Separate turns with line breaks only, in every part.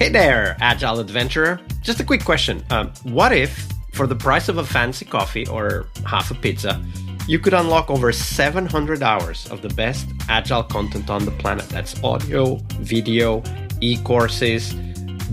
Hey there, Agile Adventurer. Just a quick question. What if, for the price of a fancy coffee or half a pizza, you could unlock over 700 hours of the best Agile content on the planet? That's audio, video, e-courses,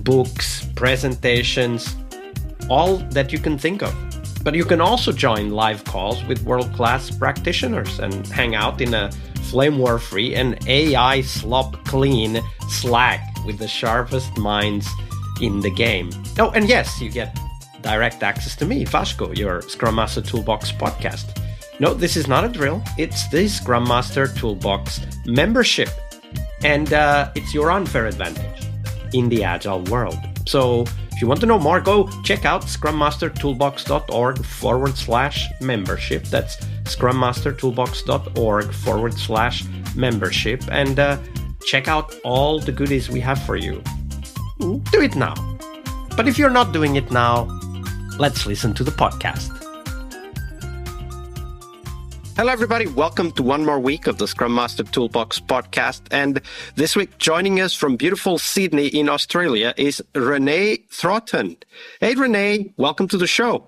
books, presentations, all that you can think of. But you can also join live calls with world-class practitioners and hang out in a flame war-free and AI slop-clean Slack with the sharpest minds in the game. Oh, and yes, you get direct access to me, Vasco, your Scrum Master Toolbox podcast. No, this is not a drill. It's the Scrum Master Toolbox membership. And it's your unfair advantage in the Agile world. So if you want to know more, go check out scrummastertoolbox.org/membership. That's scrummastertoolbox.org/membership. And check out all the goodies we have for you. Do it now. But if you're not doing it now, let's listen to the podcast. Hello, everybody. Welcome to one more week of the Scrum Master Toolbox podcast. And this week, joining us from beautiful Sydney in Australia is Renee Troughton. Hey, Renee, welcome to the show.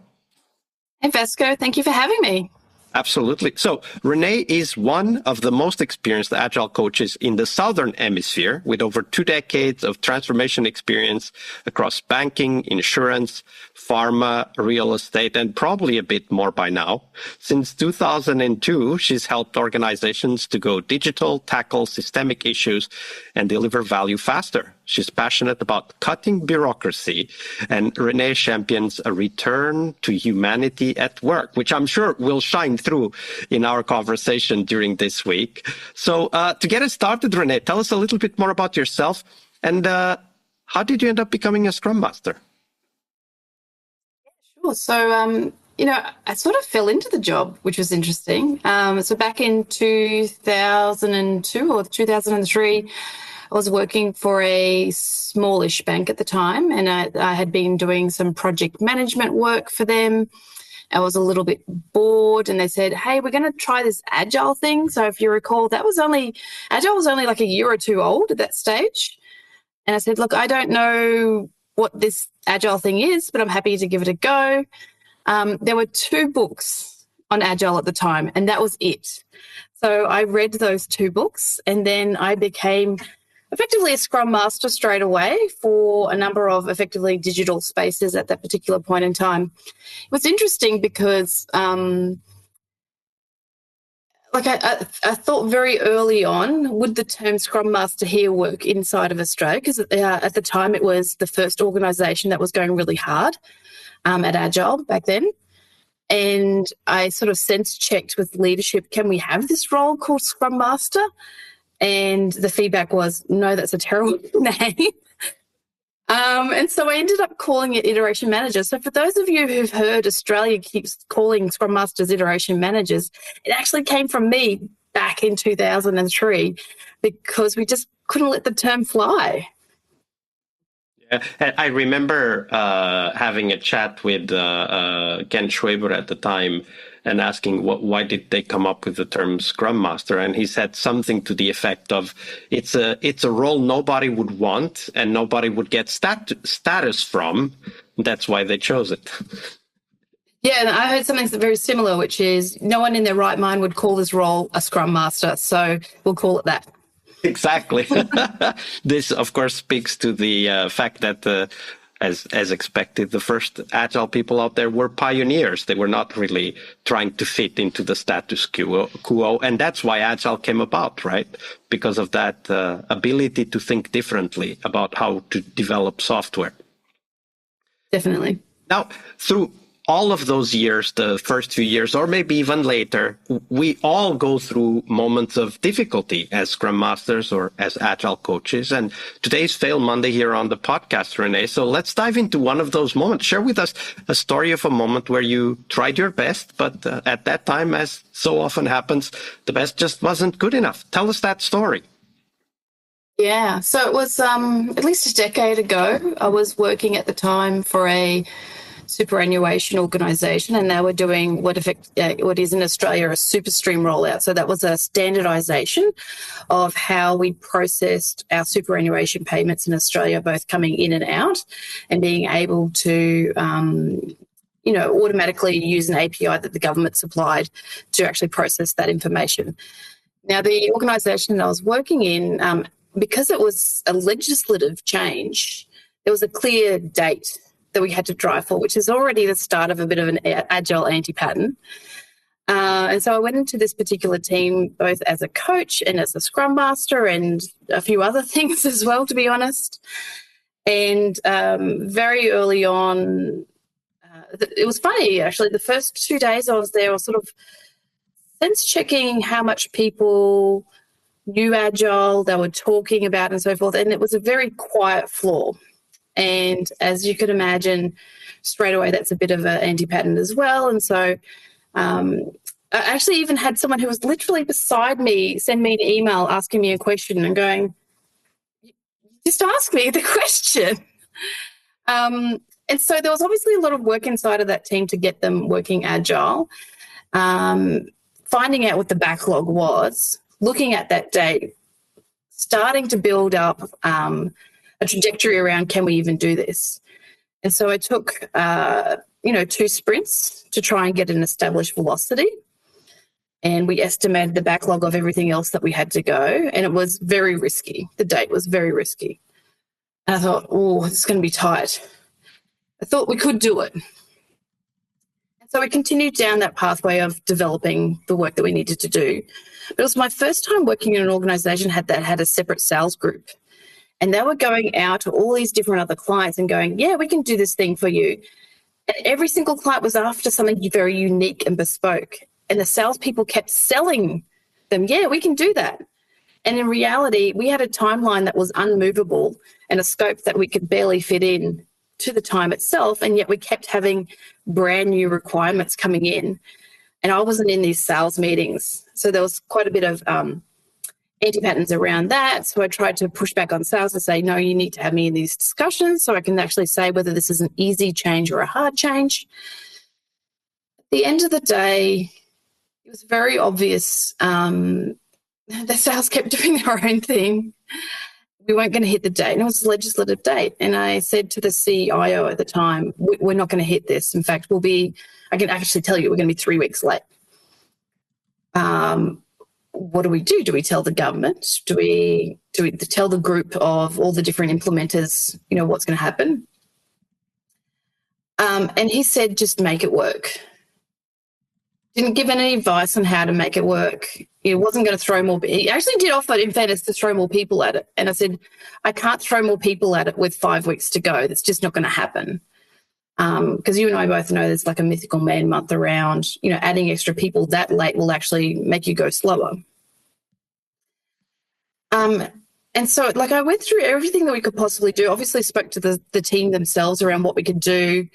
Hey, Vasco. Thank you for having me.
Absolutely. So Renee is one of the most experienced Agile coaches in the Southern Hemisphere, with over 2 decades of transformation experience across banking, insurance, pharma, real estate, and probably a bit more by now. Since 2002, she's helped organizations to go digital, tackle systemic issues, and deliver value faster. She's passionate about cutting bureaucracy, and Renee champions a return to humanity at work, which I'm sure will shine through in our conversation during this week. So to get us started, Renee, tell us a little bit more about yourself and how did you end up becoming a Scrum Master?
Sure. So, I sort of fell into the job, which was interesting. So back in 2002 or 2003, I was working for a smallish bank at the time, and I had been doing some project management work for them. I was a little bit bored, and they said, hey, we're going to try this Agile thing. So if you recall, Agile was only like a year or two old at that stage. And I said, look, I don't know what this Agile thing is, but I'm happy to give it a go. There were 2 books on Agile at the time, and that was it. So I read those 2 books, and then I became effectively a Scrum Master straight away for a number of effectively digital spaces at that particular point in time. It was interesting because I thought very early on, would the term Scrum Master here work inside of Australia? Because at the time it was the first organisation that was going really hard at Agile back then. And I sort of sense checked with leadership, can we have this role called Scrum Master? And the feedback was, no, that's a terrible name. And so I ended up calling it Iteration Manager. So for those of you who've heard Australia keeps calling Scrum Masters Iteration Managers, it actually came from me back in 2003 because we just couldn't let the term fly.
Yeah, I remember having a chat with Ken Schwaber at the time and asking why did they come up with the term Scrum Master, and he said something to the effect of it's a role nobody would want and nobody would get status from. That's why they chose it.
Yeah, and I heard something very similar, which is no one in their right mind would call this role a Scrum Master, so we'll call it that.
Exactly. This, of course, speaks to the fact that as expected, the first Agile people out there were pioneers. They were not really trying to fit into the status quo. And that's why Agile came about, right? Because of that ability to think differently about how to develop software.
Definitely.
Now, through all of those years, the first few years, or maybe even later, we all go through moments of difficulty as Scrum Masters or as Agile coaches. And today's Fail Monday here on the podcast, Renee. So let's dive into one of those moments. Share with us a story of a moment where you tried your best, but at that time, as so often happens, the best just wasn't good enough. Tell us that story.
Yeah, so it was at least a decade ago. I was working at the time for a superannuation organisation, and they were doing what is in Australia a super stream rollout. So that was a standardisation of how we processed our superannuation payments in Australia, both coming in and out, and being able to automatically use an API that the government supplied to actually process that information. Now, the organisation that I was working in, because it was a legislative change, there was a clear date that we had to drive for, which is already the start of a bit of an agile anti-pattern. And so I went into this particular team both as a coach and as a Scrum Master and a few other things as well, to be honest. And very early on, it was funny, actually. The first 2 days I was there, I was sort of sense checking how much people knew Agile, they were talking about and so forth. And it was a very quiet floor. And as you could imagine, straight away, that's a bit of an anti-pattern as well. And so I actually even had someone who was literally beside me send me an email asking me a question and going, just ask me the question. And so there was obviously a lot of work inside of that team to get them working Agile, finding out what the backlog was, looking at that date, starting to build up a trajectory around, can we even do this? And so I took, 2 sprints to try and get an established velocity. And we estimated the backlog of everything else that we had to go. And it was very risky. The date was very risky. And I thought, it's going to be tight. I thought we could do it. And so we continued down that pathway of developing the work that we needed to do. But it was my first time working in an organisation that had a separate sales group. And they were going out to all these different other clients and going, yeah, we can do this thing for you. And every single client was after something very unique and bespoke. And the salespeople kept selling them, yeah, we can do that. And in reality, we had a timeline that was unmovable and a scope that we could barely fit in to the time itself. And yet we kept having brand new requirements coming in. And I wasn't in these sales meetings. So there was quite a bit of anti-patterns around that. So I tried to push back on sales and say, no, you need to have me in these discussions so I can actually say whether this is an easy change or a hard change. At the end of the day, it was very obvious the sales kept doing their own thing. We weren't going to hit the date, and it was a legislative date. And I said to the CIO at the time, we're not going to hit this. In fact, I can actually tell you, we're going to be 3 weeks late. What do we do? Do we tell the government? Do we tell the group of all the different implementers, what's going to happen? And he said, just make it work. Didn't give any advice on how to make it work. He wasn't going to throw more. He actually did offer, in fairness, to throw more people at it. And I said, I can't throw more people at it with 5 weeks to go. That's just not going to happen. Because you and I both know there's like a mythical man month around, adding extra people that late will actually make you go slower. And so I went through everything that we could possibly do, obviously spoke to the team themselves around what we could do.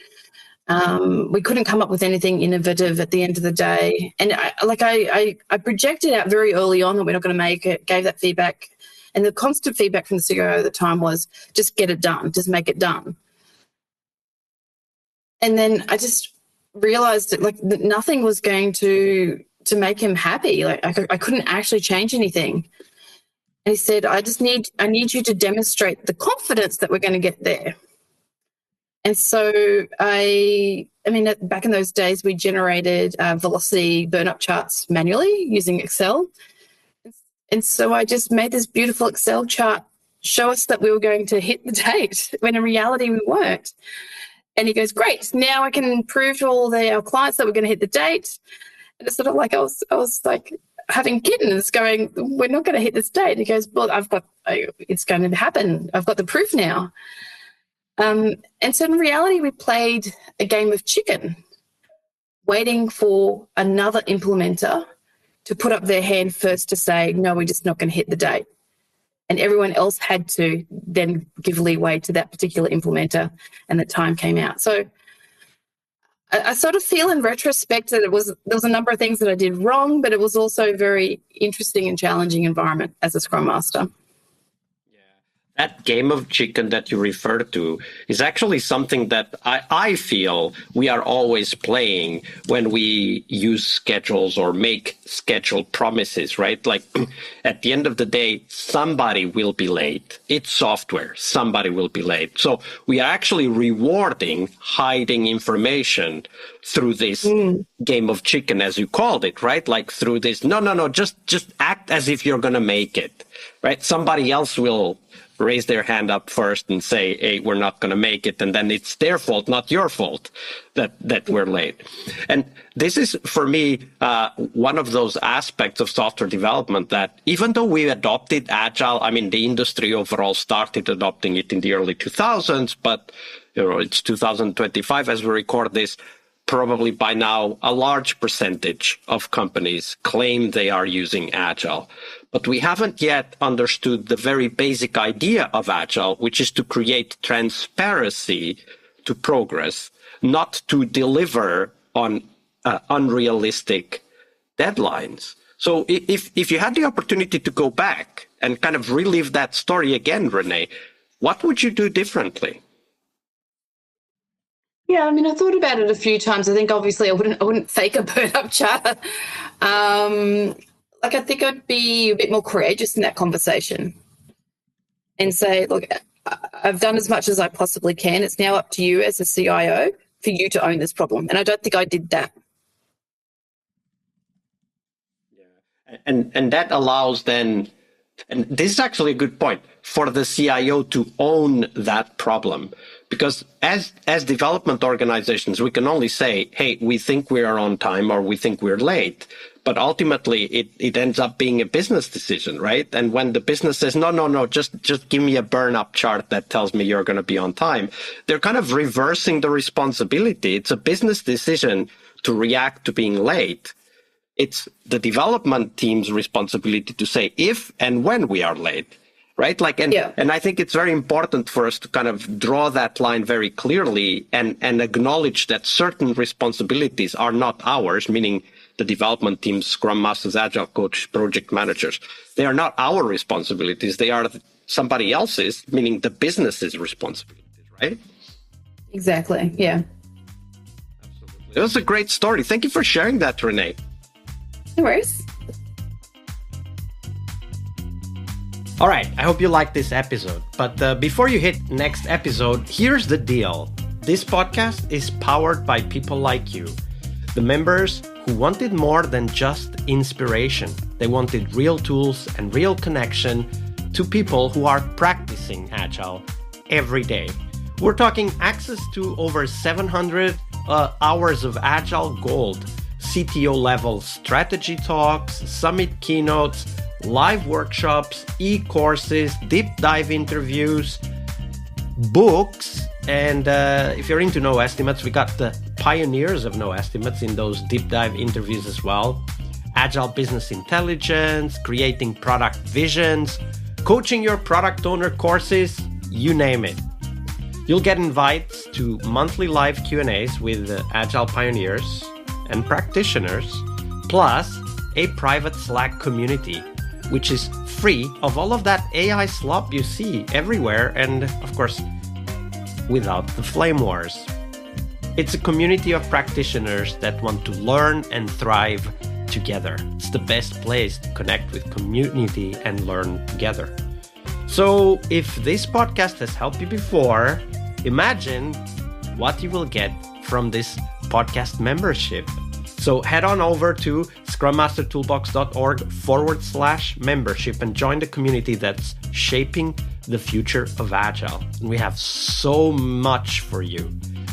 We couldn't come up with anything innovative at the end of the day. And I projected out very early on that we're not going to make it, gave that feedback. And the constant feedback from the CEO at the time was just get it done, just make it done. And then I just realized that nothing was going to make him happy. I couldn't actually change anything. And he said, I need you to demonstrate the confidence that we're going to get there. And so back in those days, we generated velocity burn-up charts manually using Excel. And so I just made this beautiful Excel chart show us that we were going to hit the date when in reality we weren't. And he goes, great, now I can prove to all our clients that we're going to hit the date. And it's sort of like I was like having kittens going, we're not going to hit this date. He goes, well, it's going to happen. I've got the proof now. And so in reality, we played a game of chicken, waiting for another implementer to put up their hand first to say, no, we're just not going to hit the date. And everyone else had to then give leeway to that particular implementer, and the time came out. So I sort of feel in retrospect that there was a number of things that I did wrong, but it was also a very interesting and challenging environment as a Scrum Master.
Yeah, That game of chicken that you refer to is actually something that I feel we are always playing when we use schedules or make schedule promises, right? Like at the end of the day, somebody will be late. It's software. Somebody will be late. So we are actually rewarding hiding information through this game of chicken, as you called it, right? Like through this, no, just act as if you're going to make it, right? Somebody else will raise their hand up first and say, hey, we're not going to make it. And then it's their fault, not your fault that we're late. And this is, for me, one of those aspects of software development that even though we adopted Agile, I mean, the industry overall started adopting it in the early 2000s, but it's 2025 as we record this. Probably by now, a large percentage of companies claim they are using Agile. But we haven't yet understood the very basic idea of Agile, which is to create transparency to progress, not to deliver on unrealistic deadlines. So if you had the opportunity to go back and kind of relive that story again, Renee, what would you do differently?
Yeah, I mean, I thought about it a few times. I think obviously I wouldn't fake a burn-up charter. I think I'd be a bit more courageous in that conversation and say, look, I've done as much as I possibly can. It's now up to you as a CIO for you to own this problem. And I don't think I did that.
Yeah. And that allows then, and this is actually a good point, for the CIO to own that problem. Because as development organizations, we can only say, hey, we think we are on time or we think we're late. But ultimately, it ends up being a business decision, right? And when the business says, no, just give me a burn-up chart that tells me you're going to be on time, they're kind of reversing the responsibility. It's a business decision to react to being late. It's the development team's responsibility to say if and when we are late. Right? And I think it's very important for us to kind of draw that line very clearly and acknowledge that certain responsibilities are not ours, meaning the development team, Scrum Masters, Agile Coach, project managers. They are not our responsibilities. They are somebody else's, meaning the business's responsibilities, right?
Exactly. Yeah.
Absolutely. It was a great story. Thank you for sharing that, Renee.
No worries.
All right, I hope you liked this episode. But before you hit next episode, here's the deal. This podcast is powered by people like you, the members who wanted more than just inspiration. They wanted real tools and real connection to people who are practicing Agile every day. We're talking access to over 700 hours of Agile Gold, CTO level strategy talks, summit keynotes, live workshops, e-courses, deep dive interviews, books, and if you're into no estimates, we got the pioneers of no estimates in those deep dive interviews as well. Agile business intelligence, creating product visions, coaching your product owner courses, you name it. You'll get invites to monthly live Q&As with Agile pioneers and practitioners, plus a private Slack community, which is free of all of that AI slop you see everywhere, and of course, without the flame wars. It's a community of practitioners that want to learn and thrive together. It's the best place to connect with community and learn together. So if this podcast has helped you before, imagine what you will get from this podcast membership. So head on over to scrummastertoolbox.org/membership and join the community that's shaping the future of Agile. And we have so much for you.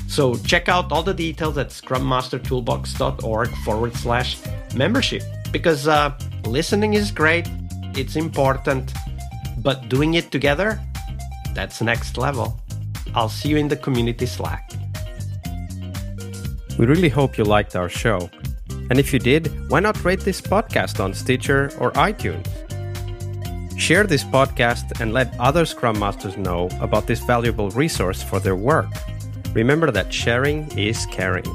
So check out all the details at scrummastertoolbox.org/membership, because listening is great, it's important, but doing it together, that's next level. I'll see you in the community Slack. We really hope you liked our show. And if you did, why not rate this podcast on Stitcher or iTunes? Share this podcast and let other Scrum Masters know about this valuable resource for their work. Remember that sharing is caring.